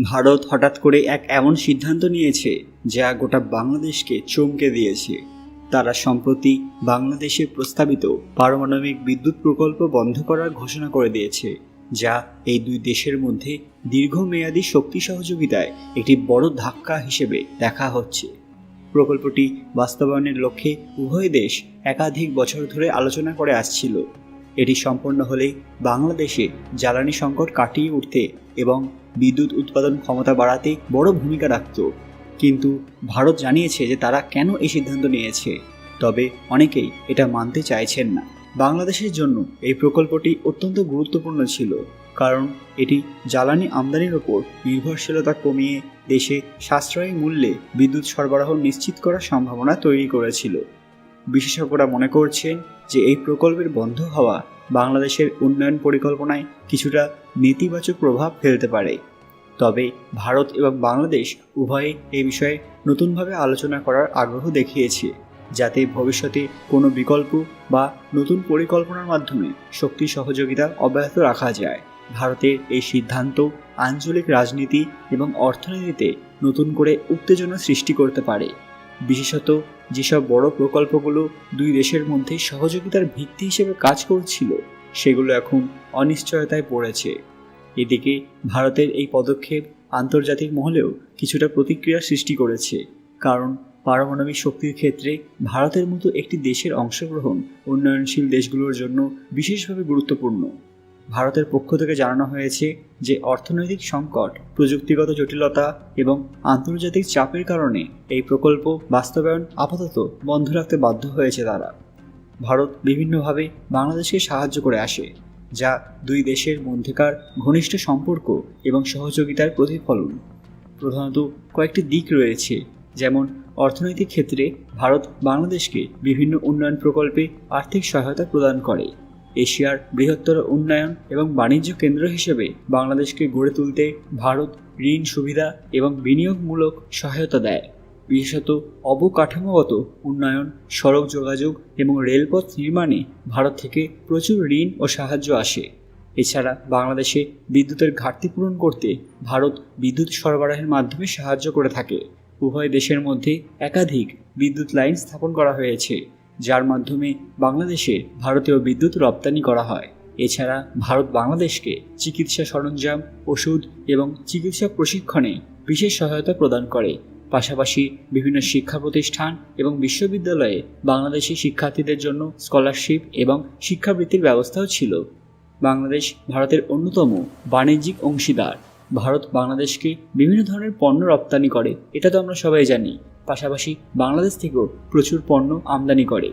ভারত হঠাৎ করে এক এমন সিদ্ধান্ত নিয়েছে যা গোটা বাংলাদেশকে চমকে দিয়েছে। তারা সম্প্রতি বাংলাদেশে প্রস্তাবিত পারমাণবিক বিদ্যুৎ প্রকল্প বন্ধ করার ঘোষণা করে দিয়েছে, যা এই দুই দেশের মধ্যে দীর্ঘমেয়াদী শক্তি সহযোগিতায় একটি বড় ধাক্কা হিসেবে দেখা হচ্ছে। প্রকল্পটি বাস্তবায়নের লক্ষ্যে উভয় দেশ একাধিক বছর ধরে আলোচনা করে আসছিল। এটি সম্পন্ন হলে বাংলাদেশে জ্বালানি সংকট কাটিয়ে উঠতে এবং বিদ্যুৎ উৎপাদন ক্ষমতা বাড়াতে বড় ভূমিকা রাখত। কিন্তু ভারত জানিয়েছে যে তারা কেন এই সিদ্ধান্ত নিয়েছে, তবে অনেকেই এটা মানতে চাইছেন না। বাংলাদেশের জন্য এই প্রকল্পটি অত্যন্ত গুরুত্বপূর্ণ ছিল, কারণ এটি জ্বালানি আমদানির ওপর নির্ভরশীলতা কমিয়ে দেশে সাশ্রয়ী মূল্যে বিদ্যুৎ সরবরাহ নিশ্চিত করার সম্ভাবনা তৈরি করেছিল। বিশেষজ্ঞরা মনে করছেন যে এই প্রকল্পের বন্ধ হওয়া বাংলাদেশের উন্নয়ন পরিকল্পনায় কিছুটা নেতিবাচক প্রভাব ফেলতে পারে। তবে ভারত এবং বাংলাদেশ উভয়ে এই বিষয়ে নতুনভাবে আলোচনা করার আগ্রহ দেখিয়েছে, যাতে ভবিষ্যতে কোনো বিকল্প বা নতুন পরিকল্পনার মাধ্যমে শক্তি সহযোগিতা অব্যাহত রাখা যায়। ভারতের এই সিদ্ধান্ত আঞ্চলিক রাজনীতি এবং অর্থনীতিতে নতুন করে উত্তেজনা সৃষ্টি করতে পারে, বিশেষত যেসব বড় প্রকল্পগুলো দুই দেশের মধ্যে সহযোগিতার ভিত্তি হিসেবে কাজ করছিল সেগুলো এখন অনিশ্চয়তায় পড়েছে। এদিকে ভারতের এই পদক্ষেপ আন্তর্জাতিক মহলেও কিছুটা প্রতিক্রিয়া সৃষ্টি করেছে, কারণ পারমাণবিক শক্তির ক্ষেত্রে ভারতের মতো একটি দেশের অংশগ্রহণ উন্নয়নশীল দেশগুলোর জন্য বিশেষভাবে গুরুত্বপূর্ণ। ভারতের পক্ষ থেকে জানানো হয়েছে যে অর্থনৈতিক সংকট, প্রযুক্তিগত জটিলতা এবং আন্তর্জাতিক চাপের কারণে এই প্রকল্প বাস্তবায়ন আপাতত বন্ধ রাখতে বাধ্য হয়েছে তারা। ভারত বিভিন্নভাবে বাংলাদেশকে সাহায্য করে আসে, যা দুই দেশের মধ্যেকার ঘনিষ্ঠ সম্পর্ক এবং সহযোগিতার প্রতিফলন। প্রধানত কয়েকটি দিক রয়েছে, যেমন অর্থনৈতিক ক্ষেত্রে ভারত বাংলাদেশকে বিভিন্ন উন্নয়ন প্রকল্পে আর্থিক সহায়তা প্রদান করে। এশিয়ার বৃহত্তর উন্নয়ন এবং বাণিজ্য কেন্দ্র হিসেবে বাংলাদেশকে গড়ে তুলতে ভারত ঋণ সুবিধা এবং বিনিয়োগমূলক সহায়তা দেয়। বিশেষত অবকাঠামোগত উন্নয়ন, সড়ক যোগাযোগ এবং রেলপথ নির্মাণে ভারত থেকে প্রচুর ঋণ ও সাহায্য আসে। এছাড়া বাংলাদেশে বিদ্যুতের ঘাটতি পূরণ করতে ভারত বিদ্যুৎ সরবরাহের মাধ্যমে সাহায্য করে থাকে। উভয় দেশের মধ্যে একাধিক বিদ্যুৎ লাইন স্থাপন করা হয়েছে, যার মাধ্যমে বাংলাদেশে ভারতীয় বিদ্যুৎ রপ্তানি করা হয়। এছাড়া ভারত বাংলাদেশকে চিকিৎসা সরঞ্জাম, ওষুধ এবং চিকিৎসা প্রশিক্ষণে বিশেষ সহায়তা প্রদান করে। পাশাপাশি বিভিন্ন শিক্ষা প্রতিষ্ঠান এবং বিশ্ববিদ্যালয়ে বাংলাদেশি শিক্ষার্থীদের জন্য স্কলারশিপ এবং শিক্ষাবৃত্তির ব্যবস্থাও ছিল। বাংলাদেশ ভারতের অন্যতম বাণিজ্যিক অংশীদার। ভারত বাংলাদেশকে বিভিন্ন ধরনের পণ্য রপ্তানি করে, এটা তো আমরা সবাই জানি। পাশাপাশি বাংলাদেশ থেকেও প্রচুর পণ্য আমদানি করে।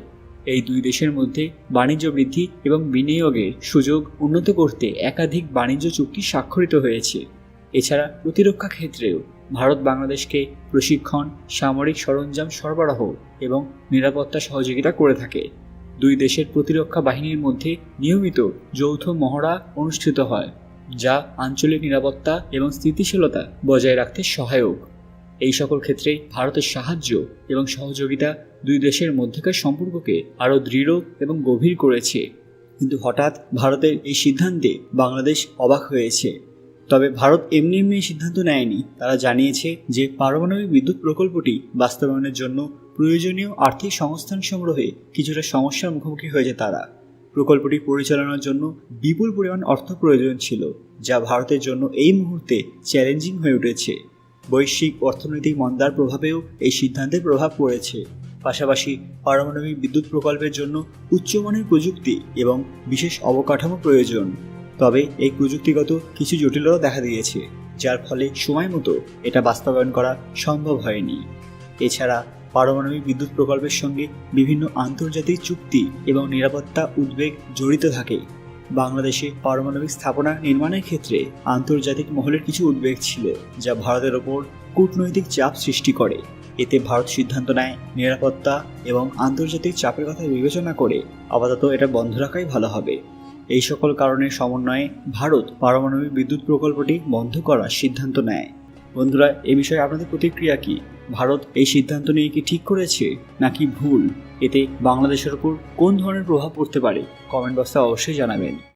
এই দুই দেশের মধ্যে বাণিজ্য বৃদ্ধি এবং বিনিয়োগের সুযোগ উন্নত করতে একাধিক বাণিজ্য চুক্তি স্বাক্ষরিত হয়েছে। এছাড়া প্রতিরক্ষা ক্ষেত্রেও ভারত বাংলাদেশকে প্রশিক্ষণ, সামরিক সরঞ্জাম সরবরাহ এবং নিরাপত্তা সহযোগিতা করে থাকে। দুই দেশের প্রতিরক্ষা বাহিনীর মধ্যে নিয়মিত যৌথ মহড়া অনুষ্ঠিত হয়, যা আঞ্চলিক নিরাপত্তা এবং স্থিতিশীলতা বজায় রাখতে সহায়ক। এই সকল ক্ষেত্রে ভারতের সাহায্য এবং সহযোগিতা দুই দেশের মধ্যকার সম্পর্ককে আরও দৃঢ় এবং গভীর করেছে। কিন্তু হঠাৎ ভারতের এই সিদ্ধান্তে বাংলাদেশ অবাক হয়েছে। তবে ভারত এমনি এমনি সিদ্ধান্ত নেয়নি। তারা জানিয়েছে যে পারমাণবিক বিদ্যুৎ প্রকল্পটি বাস্তবায়নের জন্য প্রয়োজনীয় আর্থিক সংস্থান সংগ্রহে কিছুটা সমস্যার মুখোমুখি হয়েছে তারা। প্রকল্পটি পরিচালনার জন্য বিপুল পরিমাণ অর্থ প্রয়োজন ছিল, যা ভারতের জন্য এই মুহূর্তে চ্যালেঞ্জিং হয়ে উঠেছে। বৈশ্বিক অর্থনৈতিক মন্দার প্রভাবেও এই সিদ্ধান্তের প্রভাব পড়েছে। পাশাপাশি পারমাণবিক বিদ্যুৎ প্রকল্পের জন্য উচ্চমানের প্রযুক্তি এবং বিশেষ অবকাঠামো প্রয়োজন। তবে এই প্রযুক্তিগত কিছু জটিলতা দেখা দিয়েছে, যার ফলে সময় মতো এটা বাস্তবায়ন করা সম্ভব হয়নি। এছাড়া পারমাণবিক বিদ্যুৎ প্রকল্পের সঙ্গে বিভিন্ন আন্তর্জাতিক চুক্তি এবং নিরাপত্তা উদ্বেগ জড়িত থাকে। বাংলাদেশে পারমাণবিক স্থাপনা নির্মাণের ক্ষেত্রে আন্তর্জাতিক মহলের কিছু উদ্বেগ ছিল, যা ভারতের ওপর কূটনৈতিক চাপ সৃষ্টি করে। এতে ভারত সিদ্ধান্ত নেয় নিরাপত্তা এবং আন্তর্জাতিক চাপের কথা বিবেচনা করে আপাতত এটা বন্ধ রাখাই ভালো হবে। এই সকল কারণের সমন্বয়ে ভারত পারমাণবিক বিদ্যুৎ প্রকল্পটি বন্ধ করার সিদ্ধান্ত নেয়। বন্ধুরা, এ বিষয়ে আপনাদের প্রতিক্রিয়া কি? ভারত এই সিদ্ধান্ত নিয়ে কি ঠিক করেছে নাকি ভুল? এতে বাংলাদেশের উপর কোন ধরনের প্রভাব পড়তে পারে? কমেন্ট বক্সে অবশ্যই জানাবেন।